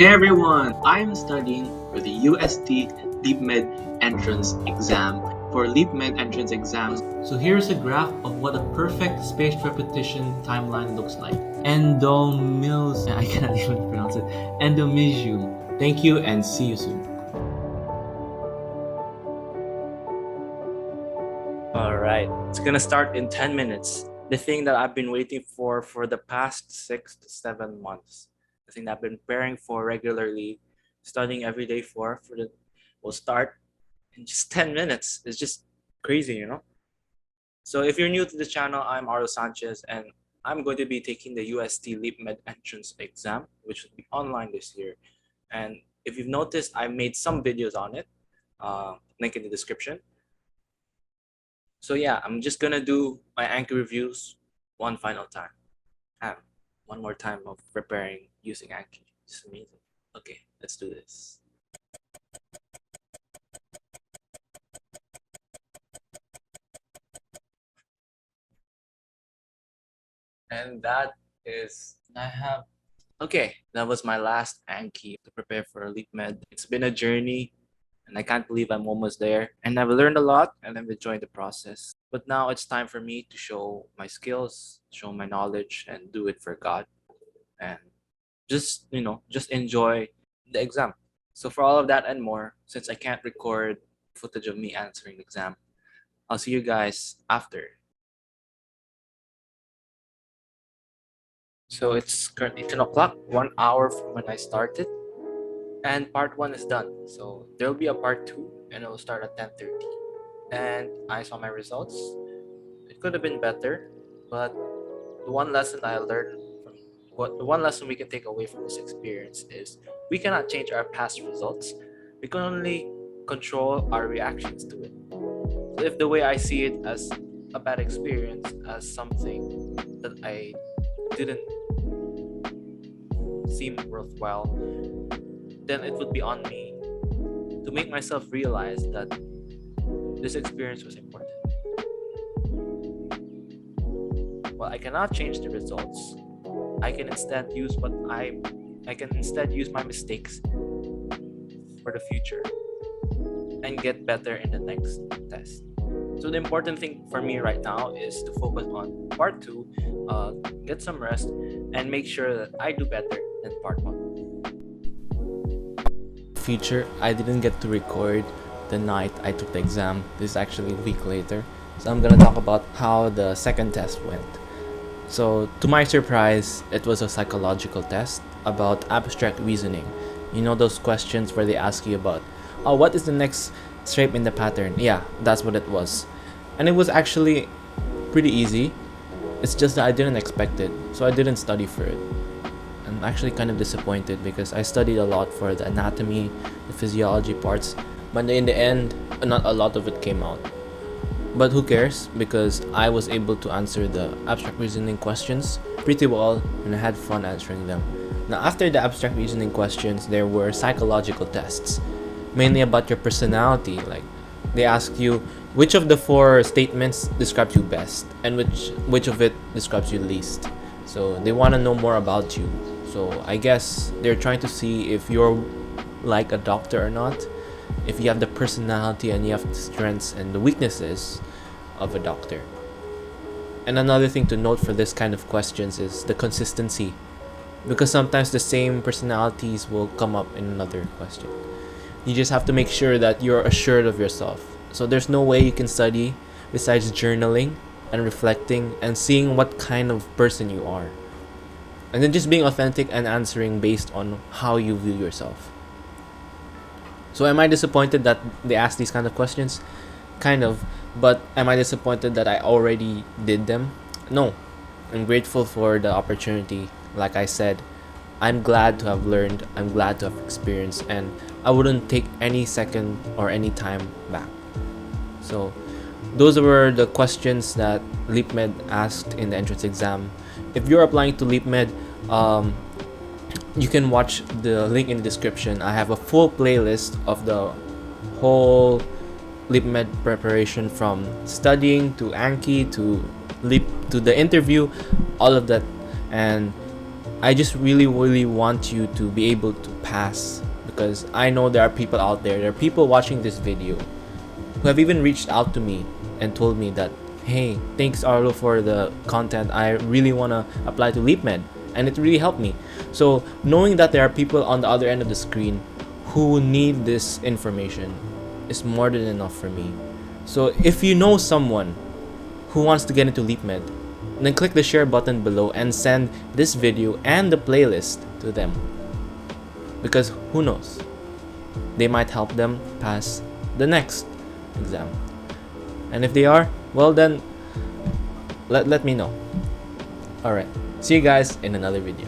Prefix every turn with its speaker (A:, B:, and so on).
A: Hey everyone, I'm studying for the UST LeapMed Entrance Exam. For LeapMed Entrance Exams, so here's a graph of what a perfect spaced repetition timeline looks like. Endomils, I cannot even pronounce it. Endomisium. Thank you and see you soon.
B: All right, it's gonna start in 10 minutes. The thing that I've been waiting for the past 6 to 7 months. The thing that I've been preparing for regularly, studying every day will start in just 10 minutes. It's just crazy, you know? So if you're new to the channel, I'm ARLO Sanchez, and I'm going to be taking the UST LeapMed Entrance Exam, which will be online this year. And if you've noticed, I made some videos on it, link in the description. So yeah, I'm just gonna do my Anki reviews one final time. One more time of preparing using Anki. It's amazing. Okay, let's do this. And that is, okay, that was my last Anki to prepare for LeapMed. It's been a journey, and I can't believe I'm almost there. And I've learned a lot, and I've enjoyed the process. But now it's time for me to show my skills, show my knowledge, and do it for God. And just enjoy the exam. So for all of that and more, since I can't record footage of me answering the exam, I'll see you guys after. So it's currently 10 o'clock, 1 hour from when I started, and part 1 is done. So there'll be a part 2, and it'll start at 10:30. And I saw my results. It could have been better, but the one lesson I learned the one lesson we can take away from this experience is we cannot change our past results. We can only control our reactions to it. So if the way I see it as a bad experience, as something that I didn't seem worthwhile, then it would be on me to make myself realize that this experience was important. Well, I cannot change the results. I can instead use my mistakes for the future and get better in the next test. So the important thing for me right now is to focus on part 2, get some rest, and make sure that I do better than part 1. Feature, I didn't get to record the night I took the exam. This is actually a week later. So I'm gonna talk about how the second test went. So to my surprise, it was a psychological test about abstract reasoning. You know those questions where they ask you about, oh, what is the next shape in the pattern? Yeah, that's what it was. And it was actually pretty easy. It's just that I didn't expect it, so I didn't study for it. I'm actually kind of disappointed because I studied a lot for the anatomy, the physiology parts, but in the end, not a lot of it came out. But who cares, because I was able to answer the abstract reasoning questions pretty well, and I had fun answering them. Now after the abstract reasoning questions, there were psychological tests, mainly about your personality. Like they asked you which of the 4 statements describes you best, and which of it describes you least. So they want to know more about you. So I guess they're trying to see if you're like a doctor or not, if you have the personality and you have the strengths and the weaknesses of a doctor. And another thing to note for this kind of questions is the consistency, because sometimes the same personalities will come up in another question. You just have to make sure that you're assured of yourself. So there's no way you can study besides journaling and reflecting and seeing what kind of person you are, and then just being authentic and answering based on how you view yourself. So am I disappointed that they asked these kind of questions? Kind of. But am I disappointed that I already did them? No. I'm grateful for the opportunity. Like I said, I'm glad to have learned, I'm glad to have experienced, and I wouldn't take any second or any time back. So those were the questions that LeapMed asked in the entrance exam. If you're applying to LeapMed, you can watch the link in the description. I have a full playlist of the whole LeapMed preparation, from studying to Anki to the interview, all of that. And I just really want you to be able to pass, because I know there are people out there are people watching this video who have even reached out to me and told me that, hey, thanks Arlo for the content, I really want to apply to LeapMed, and it really helped me. So knowing that there are people on the other end of the screen who need this information is more than enough for me. So if you know someone who wants to get into LeapMed, then click the share button below and send this video and the playlist to them, because who knows, they might help them pass the next exam. And if they are, well then let me know. Alright, see you guys in another video.